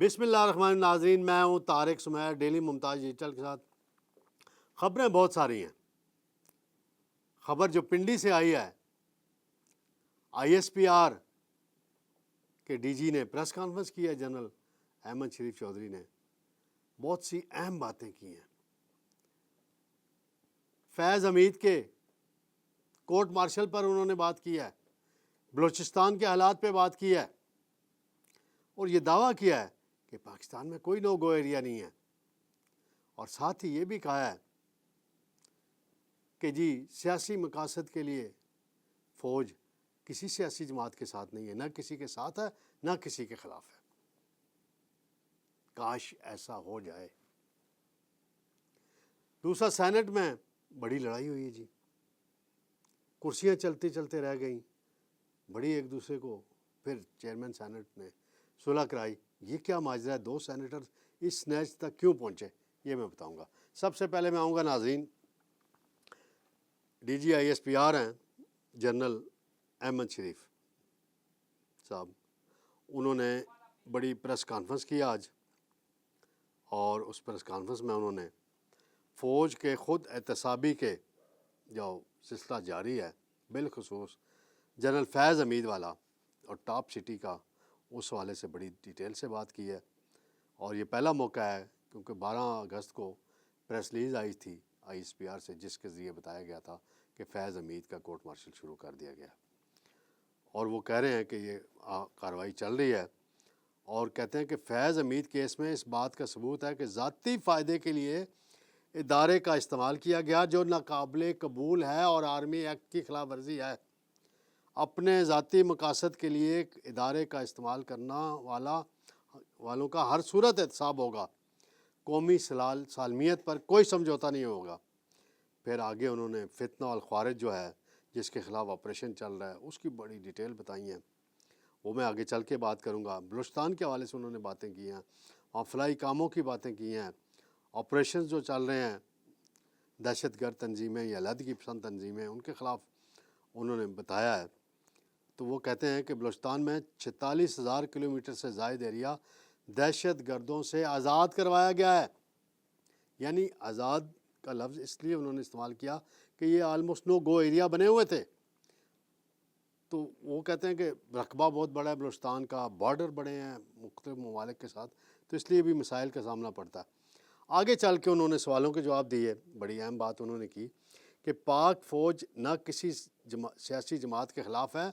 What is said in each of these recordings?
بسم اللہ الرحمن الرحیم۔ ناظرین، میں ہوں طارق سمیر، ڈیلی ممتاز ڈیجیٹل کے ساتھ۔ خبریں بہت ساری ہیں۔ خبر جو پنڈی سے آئی ہے، آئی ایس پی آر کے ڈی جی نے پریس کانفرنس کی ہے، جنرل احمد شریف چودھری نے بہت سی اہم باتیں کی ہیں۔ فیض حمید کے کورٹ مارشل پر انہوں نے بات کی ہے، بلوچستان کے حالات پہ بات کی ہے، اور یہ دعویٰ کیا ہے کہ پاکستان میں کوئی نو گو ایریا نہیں ہے، اور ساتھ ہی یہ بھی کہا ہے کہ جی سیاسی مقاصد کے لیے فوج کسی سیاسی جماعت کے ساتھ نہیں ہے، نہ کسی کے ساتھ ہے نہ کسی کے خلاف ہے۔ کاش ایسا ہو جائے۔ دوسرا، سینٹ میں بڑی لڑائی ہوئی ہے جی، کرسیاں چلتے چلتے رہ گئیں، بڑی ایک دوسرے کو، پھر چیئرمین سینٹ نے صلح کرائی۔ یہ کیا ماجرا ہے؟ دو سینیٹر اس نیچ تک کیوں پہنچے، یہ میں بتاؤں گا۔ سب سے پہلے میں آؤں گا ناظرین، D G I S P R ہیں جنرل احمد شریف صاحب، انہوں نے بڑی پریس کانفرنس کی آج، اور اس پریس کانفرنس میں انہوں نے فوج کے خود احتسابی کے جو سلسلہ جاری ہے، بالخصوص جنرل فیض حمید والا اور ٹاپ سٹی کا، اس حوالے سے بڑی ڈیٹیل سے بات کی ہے۔ اور یہ پہلا موقع ہے کیونکہ 12 اگست کو پریس ریلیز آئی تھی آئی ایس پی آر سے، جس کے ذریعے بتایا گیا تھا کہ فیض حمید کا کورٹ مارشل شروع کر دیا گیا، اور وہ کہہ رہے ہیں کہ یہ کارروائی چل رہی ہے، اور کہتے ہیں کہ فیض حمید کیس میں اس بات کا ثبوت ہے کہ ذاتی فائدے کے لیے ادارے کا استعمال کیا گیا، جو ناقابل قبول ہے اور آرمی ایکٹ کی خلاف ورزی ہے۔ اپنے ذاتی مقاصد کے لیے ادارے کا استعمال کرنا والوں کا ہر صورت احتساب ہوگا، قومی سالمیت پر کوئی سمجھوتا نہیں ہوگا۔ پھر آگے انہوں نے فتنہ الخوارج جو ہے، جس کے خلاف آپریشن چل رہا ہے، اس کی بڑی ڈیٹیل بتائی ہیں، وہ میں آگے چل کے بات کروں گا۔ بلوچستان کے حوالے سے انہوں نے باتیں کی ہیں، اور فلاحی کاموں کی باتیں کی ہیں، آپریشنز جو چل رہے ہیں، دہشت گرد تنظیمیں یا علیحدگی پسند تنظیمیں، ان کے خلاف انہوں نے بتایا ہے۔ تو وہ کہتے ہیں کہ بلوچستان میں 46,000 کلومیٹر سے زائد ایریا دہشت گردوں سے آزاد کروایا گیا ہے۔ یعنی آزاد کا لفظ اس لیے انہوں نے استعمال کیا کہ یہ آلموسٹ نو گو ایریا بنے ہوئے تھے۔ تو وہ کہتے ہیں کہ رقبہ بہت بڑا ہے بلوچستان کا، بارڈر بڑے ہیں مختلف ممالک کے ساتھ، تو اس لیے بھی مسائل کا سامنا پڑتا ہے۔ آگے چل کے انہوں نے سوالوں کے جواب دیے۔ بڑی اہم بات انہوں نے کی کہ پاک فوج نہ کسی سیاسی جماعت کے خلاف ہے،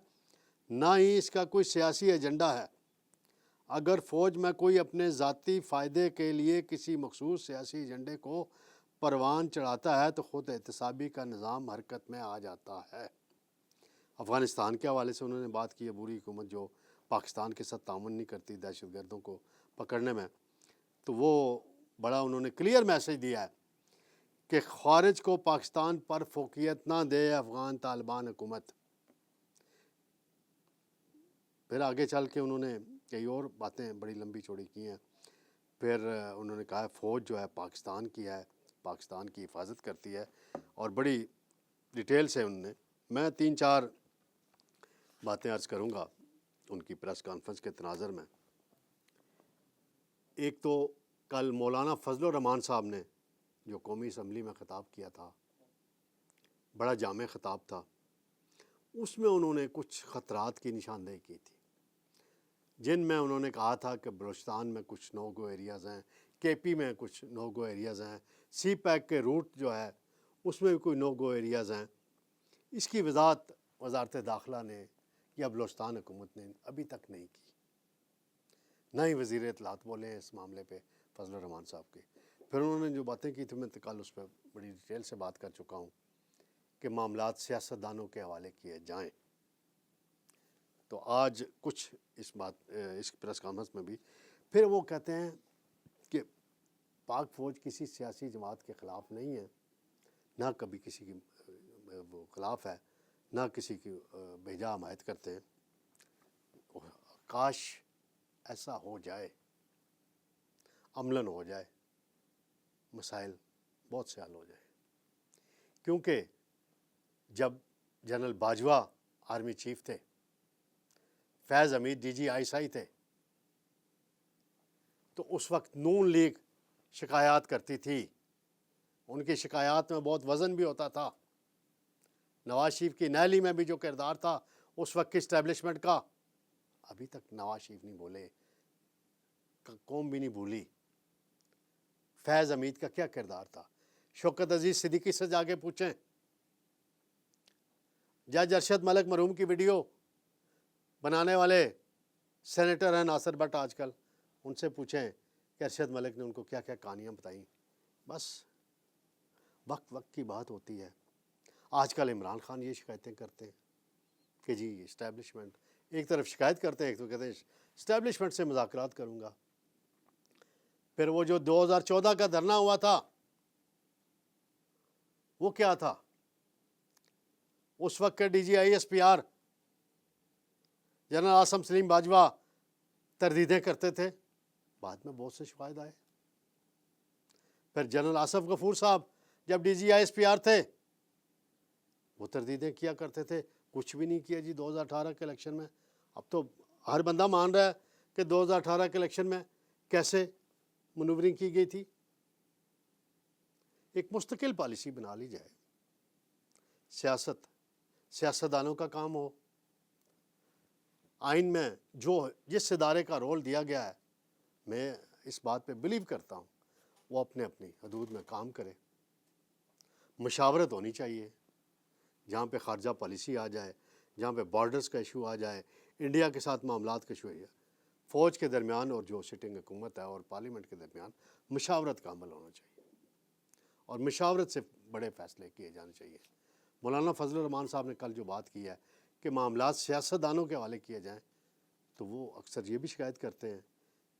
نہ ہی اس کا کوئی سیاسی ایجنڈا ہے۔ اگر فوج میں کوئی اپنے ذاتی فائدے کے لیے کسی مخصوص سیاسی ایجنڈے کو پروان چڑھاتا ہے تو خود احتسابی کا نظام حرکت میں آ جاتا ہے۔ افغانستان کے حوالے سے انہوں نے بات کی ہے، بری حکومت جو پاکستان کے ساتھ تعاون نہیں کرتی دہشت گردوں کو پکڑنے میں، تو وہ بڑا انہوں نے کلیئر میسج دیا ہے کہ خارج کو پاکستان پر فوقیت نہ دے افغان طالبان حکومت۔ پھر آگے چل کے انہوں نے کئی اور باتیں بڑی لمبی چوڑی کی ہیں۔ پھر انہوں نے کہا فوج جو ہے پاکستان کی ہے، پاکستان کی حفاظت کرتی ہے، اور بڑی ڈیٹیل سے انہوں نے، میں 3-4 باتیں عرض کروں گا ان کی پریس کانفرنس کے تناظر میں۔ ایک تو کل مولانا فضل الرحمان صاحب نے جو قومی اسمبلی میں خطاب کیا تھا، بڑا جامع خطاب تھا، اس میں انہوں نے کچھ خطرات کی نشاندہی کی تھی، جن میں انہوں نے کہا تھا کہ بلوچستان میں کچھ نو گو ایریاز ہیں، کے پی میں کچھ نو گو ایریاز ہیں، سی پیک کے روٹ جو ہے اس میں بھی کوئی نو گو ایریاز ہیں۔ اس کی وضاحت وزارت داخلہ نے یا بلوچستان حکومت نے ابھی تک نہیں کی، نہ ہی وزیر اطلاعات بولے ہیں اس معاملے پہ فضل الرحمان صاحب کے۔ پھر انہوں نے جو باتیں کی تھی میں کل اس پہ بڑی ڈیٹیل سے بات کر چکا ہوں کہ معاملات سیاستدانوں کے حوالے کیے جائیں۔ تو آج کچھ اس پریس کانفرنس میں بھی پھر وہ کہتے ہیں کہ پاک فوج کسی سیاسی جماعت کے خلاف نہیں ہے، نہ کبھی کسی کی وہ خلاف ہے، نہ کسی کی بیجا حمایت کرتے ہیں۔ کاش ایسا ہو جائے، عملاً ہو جائے، مسائل بہت سے حل ہو جائیں۔ کیونکہ جب جنرل باجوہ آرمی چیف تھے، فیض حمید D G I S I تھے، تو اس وقت نون لیگ شکایات کرتی تھی، ان کی شکایات میں بہت وزن بھی ہوتا تھا. نواز شریف کی نیلی میں بھی جو کردار تھا اس وقت کی اسٹیبلشمنٹ کا، ابھی تک نواز شریف نہیں بولے، قوم بھی نہیں بھولی. فیض حمید کا کیا کردار تھا؟ شوکت عزیز صدیقی سے جا کے پوچھیں. جج ارشد ملک مرحوم کی ویڈیو بنانے والے سینیٹر ہیں ناصر بٹ آج کل، ان سے پوچھیں کہ ارشد ملک نے ان کو کیا کیا کہانیاں بتائیں. بس وقت وقت کی بات ہوتی ہے. آج کل عمران خان یہ شکایتیں کرتے ہیں کہ جی اسٹیبلشمنٹ، ایک طرف شکایت کرتے ہیں ایک تو کہتے ہیں اسٹیبلشمنٹ سے مذاکرات کروں گا. پھر وہ جو 2014 کا دھرنا ہوا تھا وہ کیا تھا؟ اس وقت کے D G I S P R general Asim Saleem Bajwa تردیدیں کرتے تھے، بعد میں بہت سے شواہد آئے. پھر جنرل آصف غفور صاحب جب D G I S P R تھے وہ تردیدیں کیا کرتے تھے. کچھ بھی نہیں کیا جی 2018 کے الیکشن میں. اب تو ہر بندہ مان رہا ہے کہ 2018 کے الیکشن میں کیسے منورنگ کی گئی تھی. ایک مستقل پالیسی بنا لی جائے. سیاستدانوں کا کام ہو. آئین میں جو جس ادارے کا رول دیا گیا ہے، میں اس بات پہ بلیو کرتا ہوں وہ اپنے اپنی حدود میں کام کرے. مشاورت ہونی چاہیے. جہاں پہ خارجہ پالیسی آ جائے، جہاں پہ بارڈرز کا ایشو آ جائے، انڈیا کے ساتھ معاملات کا ایشو ہے، فوج کے درمیان اور جو سٹنگ حکومت ہے اور پارلیمنٹ کے درمیان مشاورت کا عمل ہونا چاہیے اور مشاورت سے بڑے فیصلے کیے جانے چاہیے. مولانا فضل الرحمان صاحب نے کل جو بات کی ہے کہ معاملات سیاستدانوں کے حوالے کیے جائیں، تو وہ اکثر یہ بھی شکایت کرتے ہیں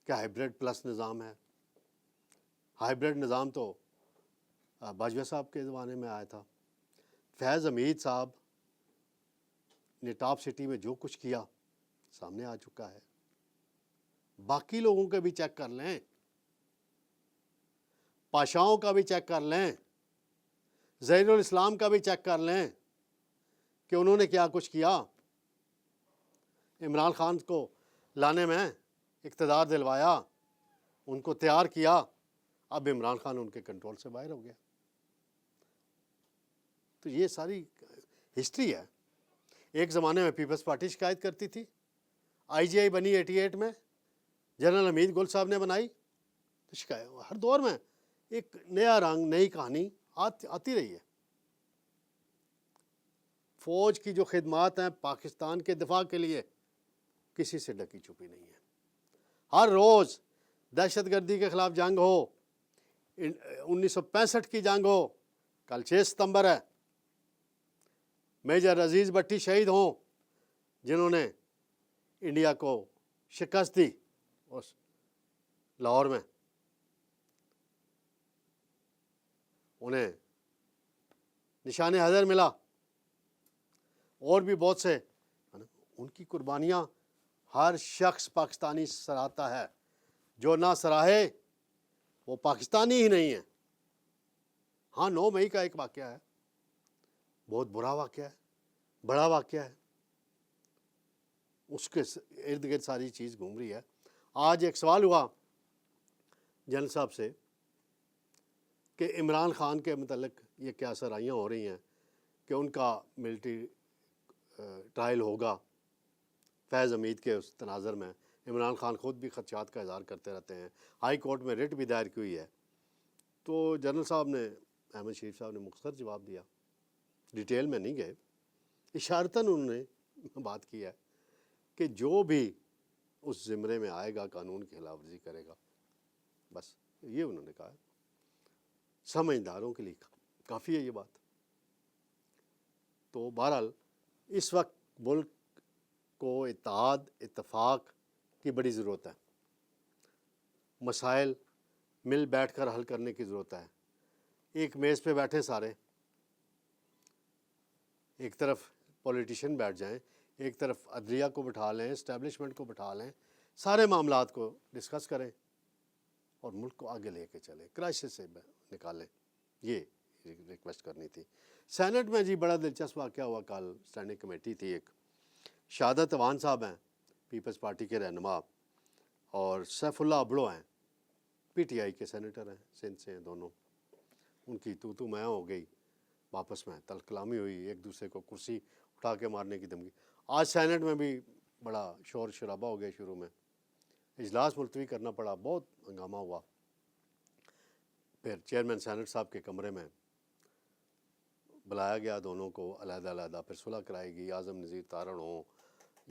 کہ ہائیبریڈ پلس نظام ہے. ہائیبریڈ نظام تو باجوہ صاحب کے زمانے میں آیا تھا. فیض حمید صاحب نے ٹاپ سٹی میں جو کچھ کیا سامنے آ چکا ہے. باقی لوگوں کے بھی چیک کر لیں، پاشاؤں کا بھی چیک کر لیں، ظہیر الاسلام کا بھی چیک کر لیں کہ انہوں نے کیا کچھ کیا. عمران خان کو لانے میں اقتدار دلوایا، ان کو تیار کیا، اب عمران خان ان کے کنٹرول سے باہر ہو گیا. تو یہ ساری ہسٹری ہے. ایک زمانے میں پیپلز پارٹی شکایت کرتی تھی، آئی جی آئی بنی 88 میں، جنرل حمید گل صاحب نے بنائی. تو شکایت ہر دور میں ایک نیا رنگ، نئی کہانی آتی رہی ہے. فوج کی جو خدمات ہیں پاکستان کے دفاع کے لیے کسی سے ڈکی چھپی نہیں ہے. ہر روز دہشت گردی کے خلاف جنگ ہو، 1965 کی جنگ ہو، کل 6 ستمبر ہے، میجر عزیز بٹی شہید ہوں جنہوں نے انڈیا کو شکست دی اس لاہور میں، انہیں نشان حیدر ملا، اور بھی بہت سے. ان کی قربانیاں ہر شخص پاکستانی سراہتا ہے. جو نہ سراہے وہ پاکستانی ہی نہیں ہے. ہاں 9 مئی کا ایک واقعہ ہے، بہت برا واقعہ ہے، بڑا واقعہ ہے، اس کے ارد گرد ساری چیز گھوم رہی ہے. آج ایک سوال ہوا جنرل صاحب سے کہ عمران خان کے متعلق یہ کیا سرائیاں ہو رہی ہیں کہ ان کا ملٹری ٹرائل ہوگا. فیض حمید کے اس تناظر میں عمران خان خود بھی خدشات کا اظہار کرتے رہتے ہیں. ہائی کورٹ میں ریٹ بھی دائر کی ہوئی ہے. تو جنرل صاحب نے، احمد شریف صاحب نے مختصر جواب دیا، ڈیٹیل میں نہیں گئے. اشارتاً انہوں نے بات کی ہے کہ جو بھی اس زمرے میں آئے گا قانون کی خلاف ورزی کرے گا. بس یہ انہوں نے کہا. سمجھداروں کے لیے کافی ہے یہ بات. تو بہرحال اس وقت ملک کو اتحاد اتفاق کی بڑی ضرورت ہے. مسائل مل بیٹھ کر حل کرنے کی ضرورت ہے. ایک میز پہ بیٹھیں سارے، ایک طرف پولیٹیشین بیٹھ جائیں، ایک طرف عدلیہ کو بٹھا لیں، اسٹیبلشمنٹ کو بٹھا لیں، سارے معاملات کو ڈسکس کریں اور ملک کو آگے لے کے چلیں، کرائسس سے نکالیں. یہ ریکویسٹ کرنی تھی. سینٹ میں جی بڑا دلچسپ واقعہ ہوا کل. اسٹینڈنگ کمیٹی تھی ایک. شہادت اوان صاحب ہیں پیپلز پارٹی کے رہنما، اور سیف اللہ ابڑو ہیں پی ٹی آئی کے سینیٹر ہیں، سندھ سے ہیں دونوں، ان کی تو میں ہو گئی، آپس میں تل کلامی ہوئی، ایک دوسرے کو کرسی اٹھا کے مارنے کی دھمکی۔ آج سینٹ میں بھی بڑا شور شرابہ ہو گیا، شروع میں اجلاس ملتوی کرنا پڑا، بہت ہنگامہ ہوا۔ پھر چیئرمین سینٹ صاحب کے کمرے میں بلایا گیا دونوں کو علیحدہ علیحدہ، پھر صلح کرائی گئی، اعظم نذیر تارڑ ہوں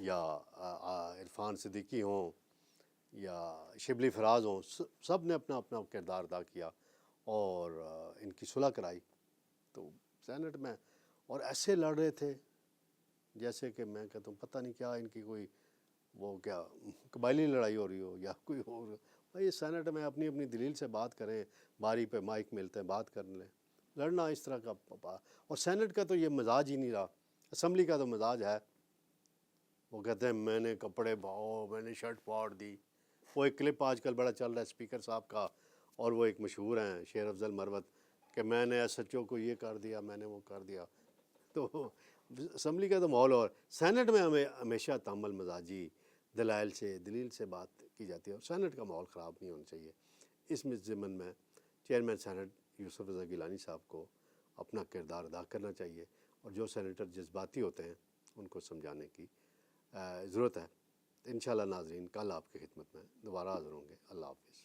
یا عرفان صدیقی ہوں یا شبلی فراز ہوں، سب نے اپنا اپنا کردار ادا کیا اور ان کی صلح کرائی۔ تو سینٹ میں اور ایسے لڑ رہے تھے جیسے کہ میں کہتا ہوں پتہ نہیں کیا ان کی کوئی وہ کیا قبائلی لڑائی ہو رہی ہو یا کوئی اور۔ بھائی سینٹ میں اپنی اپنی دلیل سے بات کریں، باری پہ مائک ملتے ہیں، بات کر لیں، لڑنا اس طرح کا اور سینٹ کا تو یہ مزاج ہی نہیں رہا۔ اسمبلی کا تو مزاج ہے، وہ کہتے ہیں میں نے کپڑے بھاؤ، میں نے شرٹ پھاڑ دی۔ وہ ایک کلپ آج کل بڑا چل رہا ہے اسپیکر صاحب کا، اور وہ ایک مشہور ہیں شیر افضل مروت کہ میں نے ایس ایچ او کو یہ کر دیا، میں نے وہ کر دیا۔ تو اسمبلی کا تو ماحول، اور سینٹ میں ہمیں ہمیشہ تامل مزاجی دلائل سے دلیل سے بات کی جاتی ہے، اور سینٹ کا ماحول خراب نہیں ہونا چاہیے۔ اس میں ضمن میں چیئرمین سینٹ یوسف رضا گیلانی صاحب کو اپنا کردار ادا کرنا چاہیے، اور جو سینیٹر جذباتی ہوتے ہیں ان کو سمجھانے کی ضرورت ہے۔ انشاءاللہ ناظرین، کل آپ کی خدمت میں دوبارہ حاضر ہوں گے۔ اللہ حافظ۔